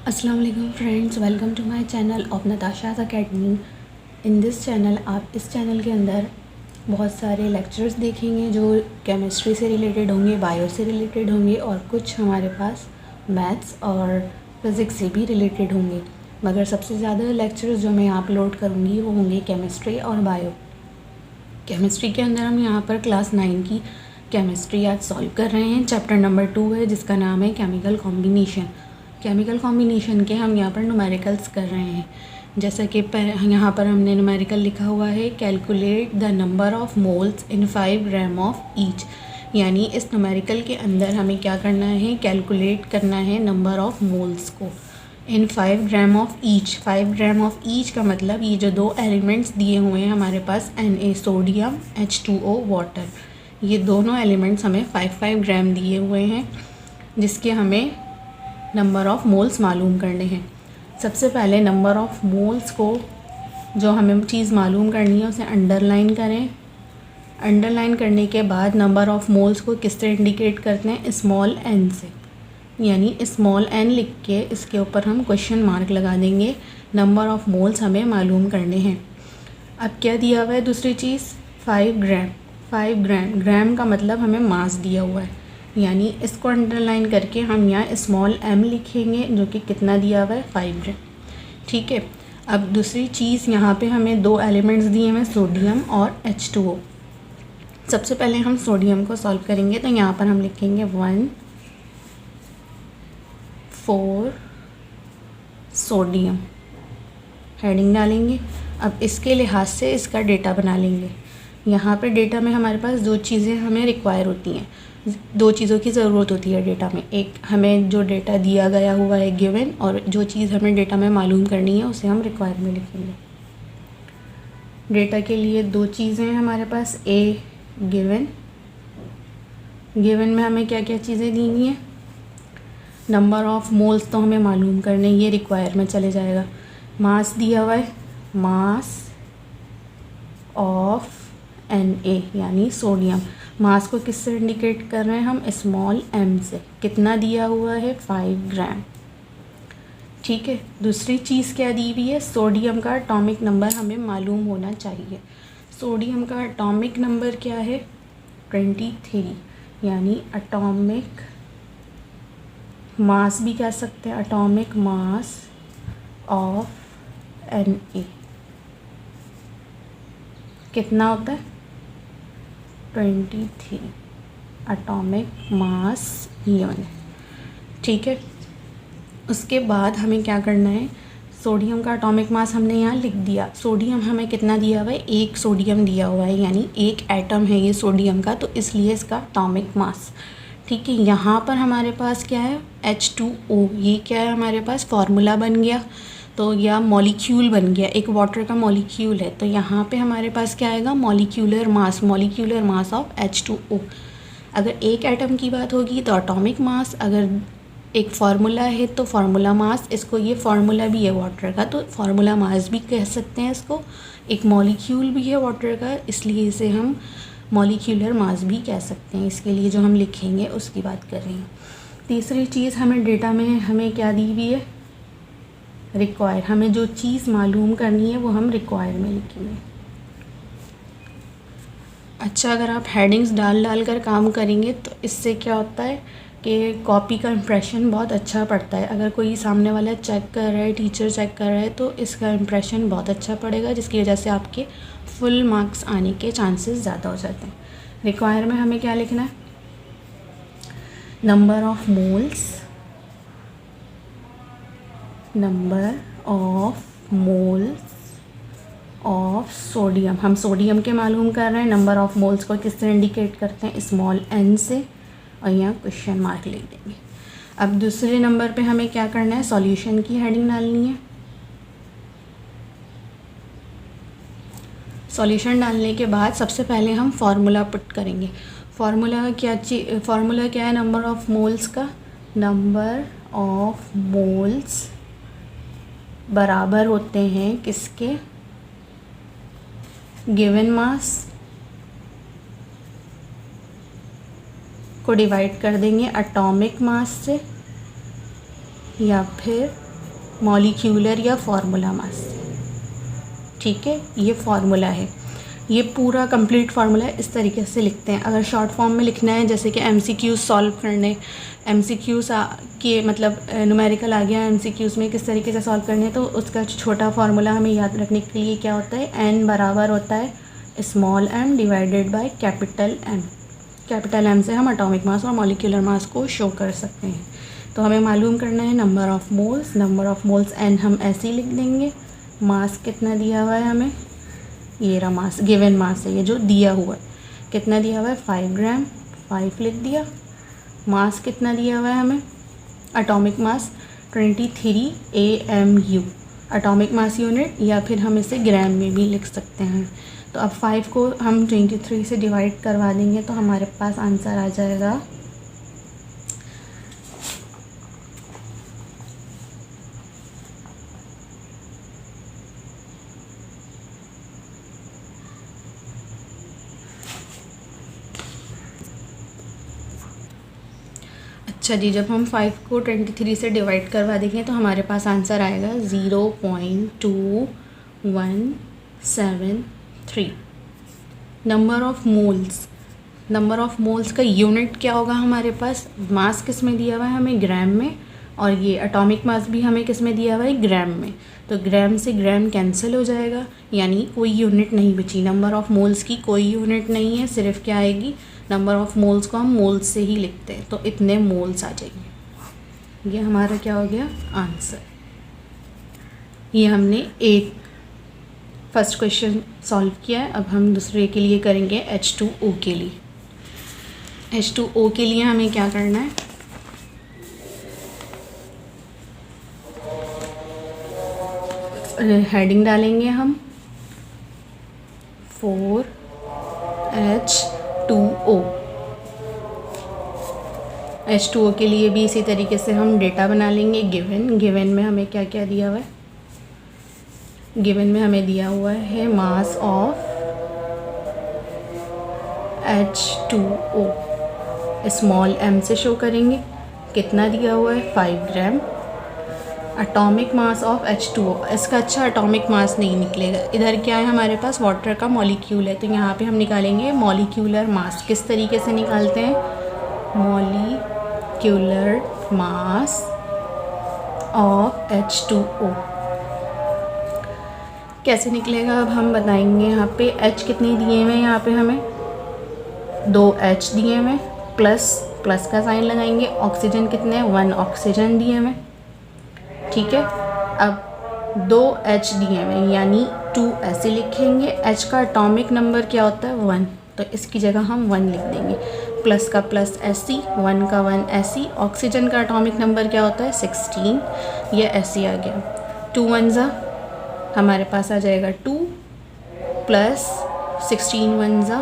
अस्सलाम वालेकुम friends, welcome to my channel of Natasha's academy. In this channel आप इस चैनल के अंदर बहुत सारे लेक्चर्स देखेंगे जो केमिस्ट्री से रिलेटेड होंगे, बायो से रिलेटेड होंगे और कुछ हमारे पास मैथ्स और फिज़िक्स से भी रिलेटेड होंगे। मगर सबसे ज़्यादा लेक्चर्स जो मैं यहाँ अपलोड करूँगी वो होंगे केमिस्ट्री और बायो। केमिस्ट्री के अंदर हम यहाँ पर क्लास 9 की केमिस्ट्री आज सॉल्व कर रहे हैं। चैप्टर नंबर 2 है जिसका नाम है केमिकल कॉम्बिनेशन। केमिकल कॉम्बिनेशन के हम यहाँ पर न्यूमेरिकल्स कर रहे हैं। जैसा कि यहाँ पर हमने न्यूमेरिकल लिखा हुआ है, calculate the number of moles in 5 gram of each. यानी इस न्यूमेरिकल के अंदर हमें क्या करना है, कैलकुलेट करना है नंबर ऑफ़ मोल्स को इन 5 gram of each. 5 gram of each का मतलब ये जो दो एलिमेंट्स दिए हुए हैं हमारे पास, Na सोडियम, H2O वाटर, ये दोनों एलिमेंट्स हमें 5 ग्राम दिए हुए हैं जिसके हमें नंबर ऑफ़ मोल्स मालूम करने हैं। सबसे पहले नंबर ऑफ़ मोल्स को जो हमें चीज़ मालूम करनी है उसे अंडरलाइन करें। अंडरलाइन करने के बाद नंबर ऑफ़ मोल्स को किससे इंडिकेट करते हैं, स्मॉल n से। यानी स्मॉल n लिख के इसके ऊपर हम क्वेश्चन मार्क लगा देंगे। नंबर ऑफ़ मोल्स हमें मालूम करने हैं। अब क्या दिया हुआ है दूसरी चीज़, 5 ग्राम। 5 ग्राम, ग्राम का मतलब हमें मास दिया हुआ है, यानी इसको अंडरलाइन करके हम यहाँ स्मॉल m लिखेंगे जो कि कितना दिया हुआ है, 5 ग्राम। ठीक है। अब दूसरी चीज़, यहाँ पे हमें दो एलिमेंट्स दिए हुए हैं, सोडियम और H2O। सबसे पहले हम सोडियम को सॉल्व करेंगे तो यहाँ पर हम लिखेंगे 1 4 सोडियम, हेडिंग डालेंगे। अब इसके लिहाज से इसका डेटा बना लेंगे। यहाँ पे डेटा में हमारे पास दो चीज़ें हमें रिक्वायर होती हैं, दो चीज़ों की ज़रूरत होती है डेटा में। एक हमें जो डेटा दिया गया हुआ है गिवन, और जो चीज़ हमें डेटा में मालूम करनी है उसे हम रिक्वायर में लिखेंगे। डेटा के लिए दो चीज़ें हैं हमारे पास, ए गिवन, गिवन में हमें क्या क्या चीज़ें दी हुई हैं, नंबर ऑफ़ मोल्स तो हमें मालूम करने, ये रिक्वायर में चले जाएगा। मास दिया हुआ है, मास ऑफ Na यानी सोडियम। मास को किससे इंडिकेट कर रहे हैं हम, स्मॉल m से। कितना दिया हुआ है, 5 ग्राम। ठीक है। दूसरी चीज़ क्या दी हुई है, सोडियम का एटॉमिक नंबर हमें मालूम होना चाहिए। सोडियम का एटॉमिक नंबर क्या है, 23, यानी एटॉमिक मास भी कह सकते हैं, एटॉमिक मास ऑफ Na कितना होता है, 23 एटॉमिक मास गिवन है। ठीक है। उसके बाद हमें क्या करना है, सोडियम का एटॉमिक मास हमने यहाँ लिख दिया। सोडियम हमें कितना दिया हुआ है, एक सोडियम दिया हुआ है, यानी एक एटम है ये सोडियम का, तो इसलिए इसका एटॉमिक मास। ठीक है। यहाँ पर हमारे पास क्या है, H2O, ये क्या है हमारे पास, फार्मूला बन गया, तो या मॉलिक्यूल बन गया, एक वाटर का मॉलिक्यूल है। तो यहाँ पे हमारे पास क्या आएगा, मॉलिक्यूलर मास ऑफ H2O। अगर एक एटम की बात होगी तो एटॉमिक मास, अगर एक फार्मूला है तो फार्मूला मास। इसको ये फार्मूला भी है वाटर का, तो फार्मूला मास भी कह सकते हैं इसको। एक मॉलिक्यूल भी है वाटर का, इसलिए इसे हम मॉलिक्यूलर मास भी कह सकते हैं। इसके लिए जो हम लिखेंगे उसकी बात कर रहे हैं। तीसरी चीज़, हमें डेटा में हमें क्या दी हुई है, रिक्वायर। हमें जो चीज़ मालूम करनी है वो हम रिक्वायर में लिखेंगे। अच्छा, अगर आप हेडिंग्स डाल कर काम करेंगे तो इससे क्या होता है कि कॉपी का इम्प्रेशन बहुत अच्छा पड़ता है। अगर कोई सामने वाला चेक कर रहा है, टीचर चेक कर रहा है, तो इसका इम्प्रेशन बहुत अच्छा पड़ेगा, जिसकी वजह से आपके फुल मार्क्स आने के चांसेस ज़्यादा हो जाते हैं। रिक्वायर में हमें क्या लिखना है, number of moles, number of moles of sodium. हम सोडियम के मालूम कर रहे हैं, नंबर ऑफ़ मोल्स को किससे इंडिकेट करते हैं, स्मॉल n से, और यहाँ क्वेश्चन मार्क लिख देंगे। अब दूसरे नंबर पे हमें क्या करना है, सॉल्यूशन की हेडिंग डालनी है। सॉल्यूशन डालने के बाद सबसे पहले हम फार्मूला पुट करेंगे। फार्मूला क्या है, नंबर ऑफ़ मोल्स का, नंबर ऑफ़ मोल्स बराबर होते हैं किसके, गिवन मास को डिवाइड कर देंगे एटॉमिक मास से, या फिर मॉलिक्यूलर या फार्मूला मास। ठीक है, ये फार्मूला है, ये पूरा कंप्लीट फार्मूला इस तरीके से लिखते हैं। अगर शॉर्ट फॉर्म में लिखना है, जैसे कि एमसीक्यूज़ सॉल्व करने, एमसीक्यूज़ के मतलब न्यूमेरिकल आ गया, एमसीक्यूज़ में किस तरीके से सॉल्व करने, तो उसका छोटा फार्मूला हमें याद रखने के लिए क्या होता है, एन बराबर होता है small M divided by capital M. Capital M से हम एटॉमिक मास और मॉलिक्यूलर मास को शो कर सकते हैं। तो हमें मालूम करना है number of moles. Number of moles N हम ऐसे ही लिख देंगे। मास कितना दिया हुआ है हमें, ये रहा मास, गिवन मास है ये जो दिया हुआ है। कितना दिया हुआ है 5 ग्राम, 5 लिख दिया। मास कितना दिया हुआ है हमें, atomic mass 23 AMU, atomic mass unit, या फिर हम इसे ग्राम में भी लिख सकते हैं। तो अब 5 को हम 23 से डिवाइड करवा देंगे तो हमारे पास आंसर आ जाएगा 0.। जी, जब हम 5 को 23 से डिवाइड करवा देंगे तो हमारे पास आंसर आएगा 0.2173। Number of moles, number of moles का यूनिट क्या होगा हमारे पास, मास किस में दिया हुआ है हमें, ग्राम में, और ये एटॉमिक मास भी हमें किस में दिया हुआ है, ग्राम में। तो ग्राम से ग्राम कैंसिल हो जाएगा, यानी कोई यूनिट नहीं बची। नंबर ऑफ़ मोल्स की कोई यूनिट नहीं है, सिर्फ क्या आएगी, नंबर ऑफ़ मोल्स को हम मोल्स से ही लिखते हैं, तो इतने मोल्स आ जाएंगे। ये हमारा क्या हो गया आंसर। ये हमने एक फर्स्ट क्वेश्चन सॉल्व किया है। अब हम दूसरे के लिए करेंगे H2O के लिए। H2O के लिए हमें क्या करना है, हेडिंग डालेंगे हम 4H2O। H2O के लिए भी इसी तरीके से हम डेटा बना लेंगे। गिवन में हमें क्या क्या दिया हुआ है, गिवन में हमें दिया हुआ है mass of H2O, small m से शो करेंगे। कितना दिया हुआ है 5 ग्राम। एटॉमिक मास ऑफ H2O, इसका अच्छा एटॉमिक मास नहीं निकलेगा। इधर क्या है हमारे पास, वाटर का मॉलिक्यूल है, तो यहाँ पे हम निकालेंगे मॉलिक्यूलर मास। किस तरीके से निकालते हैं, मॉलिक्यूलर मास ऑफ H2O कैसे निकलेगा, अब हम बताएंगे। यहाँ पे H कितने दिए हुए हैं, यहाँ पे हमें 2 H दिए हुए, प्लस का साइन लगाएंगे। ऑक्सीजन कितने, 1 ऑक्सीजन दिए हुए, ठीक है। अब 2 H दिए हुए, यानी 2 ऐसे लिखेंगे। H का एटॉमिक नंबर क्या होता है 1, तो इसकी जगह हम 1 लिख देंगे। प्लस का प्लस ऐसी, 1 का 1 ऐसी। ऑक्सीजन का एटॉमिक नंबर क्या होता है 16, ये ऐसे आ गया। 2 1 ज़ा हमारे पास आ जाएगा 2 प्लस 16 1 ज़ा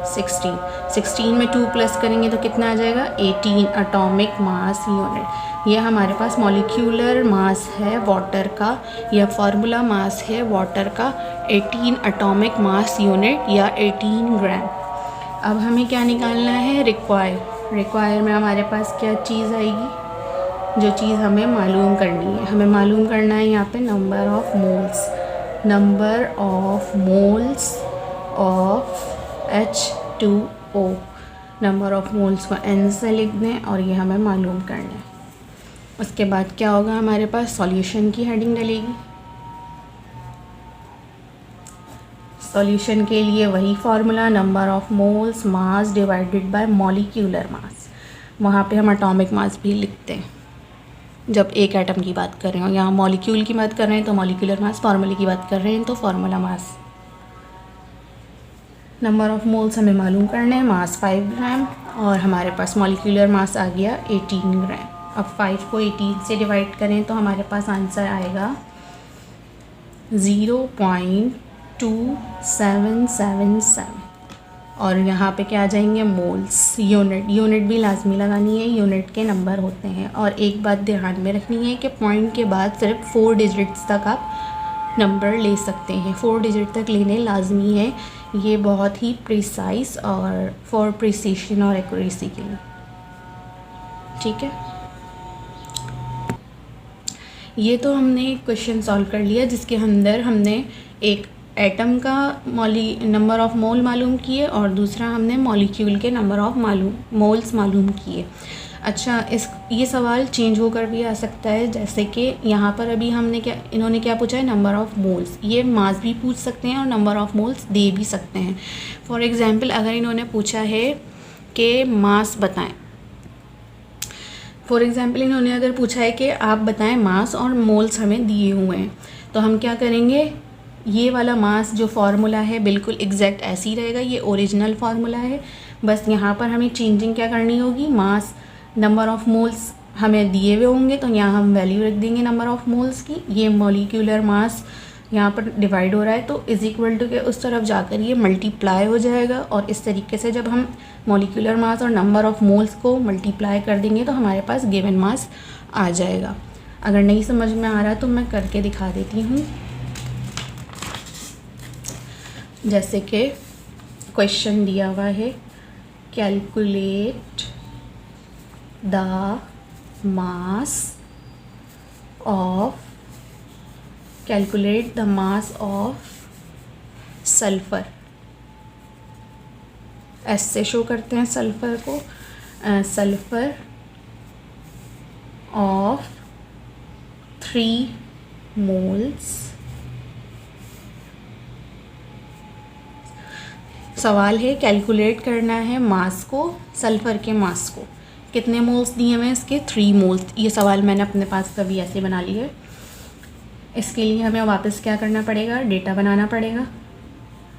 16। 16 में 2 प्लस करेंगे तो कितना आ जाएगा 18 एटॉमिक मास यूनिट। ये हमारे पास मॉलिक्यूलर मास है वाटर का, या फार्मूला मास है वाटर का 18 एटॉमिक मास यूनिट या 18 ग्राम। अब हमें क्या निकालना है, रिक्वायर में हमारे पास क्या चीज़ आएगी, जो चीज़ हमें मालूम करनी है। हमें मालूम करना है यहाँ पे number of moles of H2O। Number of moles को n से लिख दें और ये हमें मालूम करना है। उसके बाद क्या होगा, हमारे पास सॉल्यूशन की हेडिंग डलेगी। सॉल्यूशन के लिए वही formula, number of moles mass divided by molecular mass. वहाँ पे हम एटॉमिक मास भी लिखते हैं जब एक एटम की बात कर रहे हो। यहाँ मॉलिक्यूल की बात कर रहे हैं तो मॉलिक्यूलर मास, फार्मूले की बात कर रहे हैं तो formula mass. Number of moles हमें मालूम करना है, मास 5 ग्राम, और हमारे पास मॉलिक्यूलर मास आ गया 18 ग्राम। अब 5 को 18 से डिवाइड करें तो हमारे पास आंसर आएगा 0.2777। और यहाँ पे क्या आ जाएंगे मोल्स। यूनिट भी लाजमी लगानी है, यूनिट के नंबर होते हैं। और एक बात ध्यान में रखनी है कि पॉइंट के बाद सिर्फ 4 डिजिट्स तक आप नंबर ले सकते हैं, 4 डिजिट तक लेने लाजमी है। ये बहुत ही प्रिसाइज और फॉर प्रिसीशन और एक्यूरेसी के लिए, ठीक है। ये तो हमने क्वेश्चन सॉल्व कर लिया जिसके अंदर हमने एक एटम का नंबर ऑफ़ मोल मालूम किए और दूसरा हमने मॉलिक्यूल के नंबर ऑफ़ मोल्स मालूम किए। अच्छा, ये सवाल चेंज होकर भी आ सकता है, जैसे कि यहाँ पर अभी इन्होंने क्या पूछा है, नंबर ऑफ़ मोल्स। ये मास भी पूछ सकते हैं और नंबर ऑफ़ मोल्स दे भी सकते हैं। फॉर एग्ज़ाम्पल अगर इन्होंने पूछा है कि मास बताएं, फॉर एग्ज़ाम्पल इन्होंने अगर पूछा है कि आप बताएं मास और मोल्स हमें दिए हुए हैं, तो हम क्या करेंगे, ये वाला मास जो फार्मूला है बिल्कुल एग्जैक्ट ऐसे ही रहेगा, ये ओरिजिनल फार्मूला है। बस यहाँ पर हमें चेंजिंग क्या करनी होगी, मास नंबर ऑफ़ मोल्स हमें दिए हुए होंगे तो यहाँ हम वैल्यू रख देंगे नंबर ऑफ़ मोल्स की। ये मॉलिक्यूलर मास यहाँ पर डिवाइड हो रहा है तो इज़ इक्वल टू के उस तरफ जाकर ये मल्टीप्लाई हो जाएगा, और इस तरीके से जब हम मॉलिक्यूलर मास और नंबर ऑफ़ मोल्स को मल्टीप्लाई कर देंगे तो हमारे पास गिवन मास आ जाएगा। अगर नहीं समझ में आ रहा तो मैं करके दिखा देती हूँ। जैसे कि क्वेश्चन दिया हुआ है, calculate the mass of sulphur. S से शो करते हैं सल्फ़र को, सल्फ़र ऑफ 3 मोल्स। सवाल है कैलकुलेट करना है मास को, सल्फ़र के मास को। कितने मोल्स दिए हुए हैं इसके, 3 मोल्स। ये सवाल मैंने अपने पास कभी ऐसे बना लिया है। इसके लिए हमें वापस क्या करना पड़ेगा, डेटा बनाना पड़ेगा।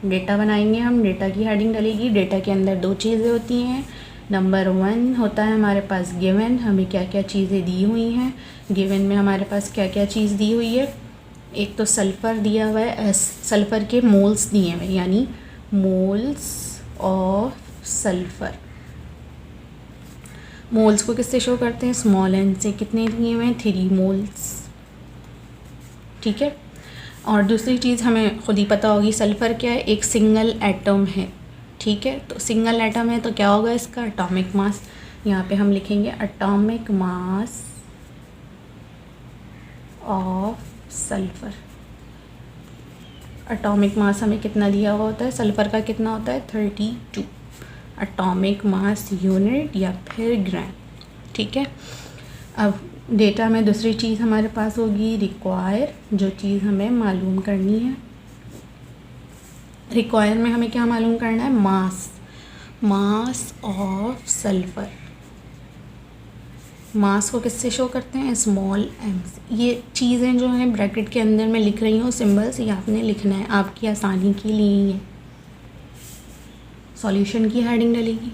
डेटा बनाएंगे हम, डेटा की हेडिंग डलेगी। डेटा के अंदर 2 चीज़ें होती हैं। नंबर 1 होता है हमारे पास गिवन, हमें क्या क्या चीज़ें दी हुई हैं। गिवन में हमारे पास क्या क्या चीज़ दी हुई है, एक तो सल्फ़र दिया हुआ है, सल्फ़र के मोल्स दिए हुए हैं, यानी मोल्स ऑफ सल्फ़र। मोल्स को किससे शो करते हैं, स्मॉल एन से। कितने दिए हुए हैं, 3 मोल्स। ठीक है। और दूसरी चीज़ हमें खुद ही पता होगी, सल्फ़र क्या है, एक सिंगल एटम है। ठीक है, तो सिंगल एटम है तो क्या होगा इसका, एटॉमिक मास। यहाँ पे हम लिखेंगे atomic mass of sulphur. Atomic mass हमें कितना दिया हुआ होता है, सल्फ़र का कितना होता है, 32 एटॉमिक मास यूनिट या फिर ग्राम। ठीक है। अब डेटा में दूसरी चीज़ हमारे पास होगी रिक्वायर, जो चीज़ हमें मालूम करनी है। रिक्वायर में हमें क्या मालूम करना है, मास ऑफ सल्फ़र। मास को किससे शो करते हैं, स्मॉल एम से। ये चीज़ें जो हैं ब्रैकेट के अंदर मैं लिख रही हूँ सिंबल्स, ये आपने लिखना है, आपकी आसानी के लिए ही है। सॉल्यूशन की हेडिंग डलेगी।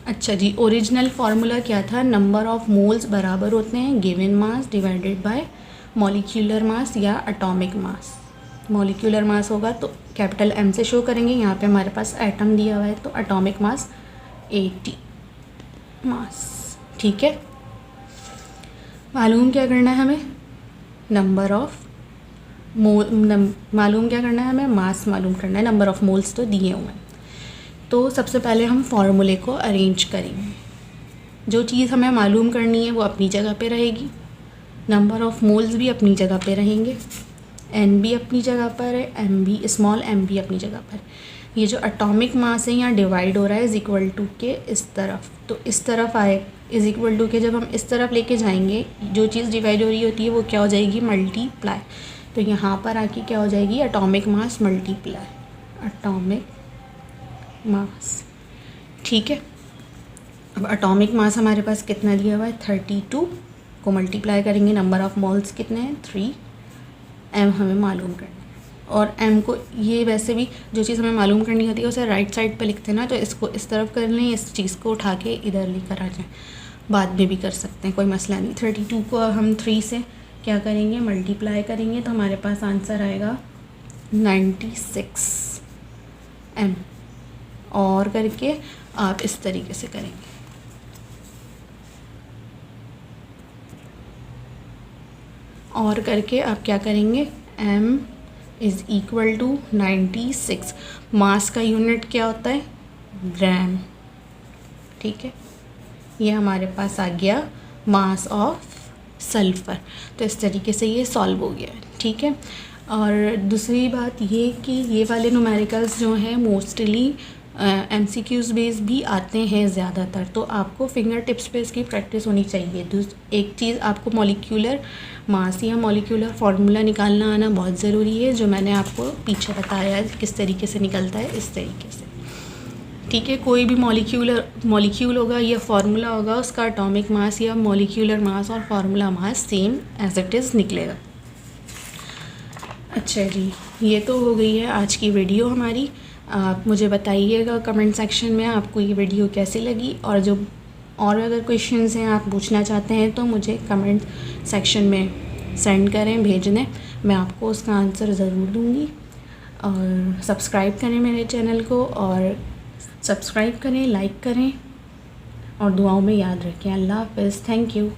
अच्छा जी, ओरिजिनल फार्मूला क्या था, नंबर ऑफ़ मोल्स बराबर होते हैं given mass divided by molecular mass या एटॉमिक मास। मॉलिक्यूलर मास होगा तो कैपिटल एम से शो करेंगे। यहाँ पे हमारे पास एटम दिया हुआ है तो एटॉमिक मास 80 मास। ठीक है। मालूम क्या करना है हमें, नंबर ऑफ़ मालूम क्या करना है हमें, मास मालूम करना है। नंबर ऑफ़ मोल्स तो दिए हुए हैं। तो सबसे पहले हम फार्मूले को अरेंज करेंगे। जो चीज़ हमें मालूम करनी है वो अपनी जगह पे रहेगी, नंबर ऑफ़ मोल्स भी अपनी जगह पे रहेंगे, एन भी अपनी जगह पर है, एम भी, स्मॉल एम भी अपनी जगह पर। ये जो एटॉमिक मास है यहाँ डिवाइड हो रहा है इज़ इक्वल टू के इस तरफ, तो इस तरफ आए इज़ इक्वल टू के जब हम इस तरफ लेके जाएंगे, जो चीज़ डिवाइड हो रही होती है वो क्या हो जाएगी, मल्टीप्लाई। तो यहाँ पर आके क्या हो जाएगी, atomic mass multiply atomic mass. ठीक है। अब एटॉमिक मास हमारे पास कितना दिया हुआ है, 32 को मल्टीप्लाई करेंगे, नंबर ऑफ़ मोल्स कितने हैं, 3। एम हमें मालूम करना है, और एम को ये वैसे भी जो चीज़ हमें मालूम करनी होती है उसे राइट साइड पे लिखते हैं ना, तो इसको इस तरफ कर लें, इस चीज़ को उठा के इधर लेकर आ जाएं। बाद में भी कर सकते हैं, कोई मसला नहीं। 32 को हम 3 से क्या करेंगे, मल्टीप्लाई करेंगे, तो हमारे पास आंसर आएगा 96 एम। और करके आप इस तरीके से करेंगे। और करके आप क्या करेंगे, m इज़ इक्वल टू 96। मास का यूनिट क्या होता है, ग्राम। ठीक है। ये हमारे पास आ गया मास ऑफ सल्फ़र। तो इस तरीके से ये सॉल्व हो गया, ठीक है। और दूसरी बात ये कि ये वाले न्यूमेरिकल्स जो हैं मोस्टली MCQs बेस भी आते हैं ज़्यादातर, तो आपको फिंगर टिप्स पे इसकी प्रैक्टिस होनी चाहिए। एक चीज़ आपको मॉलिक्यूलर मास या मॉलिक्यूलर फार्मूला निकालना आना बहुत ज़रूरी है, जो मैंने आपको पीछे बताया है किस तरीके से निकलता है, इस तरीके से, ठीक है। कोई भी मॉलिक्यूल होगा या फार्मूला होगा, उसका एटॉमिक मास या मॉलिक्यूलर मास और formula mass same as it is निकलेगा। अच्छा जी, ये तो हो गई है आज की वीडियो हमारी। आप मुझे बताइएगा कमेंट सेक्शन में आपको ये वीडियो कैसी लगी, और अगर क्वेश्चंस हैं आप पूछना चाहते हैं तो मुझे कमेंट सेक्शन में सेंड करें, भेज दें, मैं आपको उसका आंसर ज़रूर दूँगी। और सब्सक्राइब करें मेरे चैनल को, और सब्सक्राइब करें, लाइक करें और दुआओं में याद रखें। अल्लाह हाफ़िज़, थैंक यू।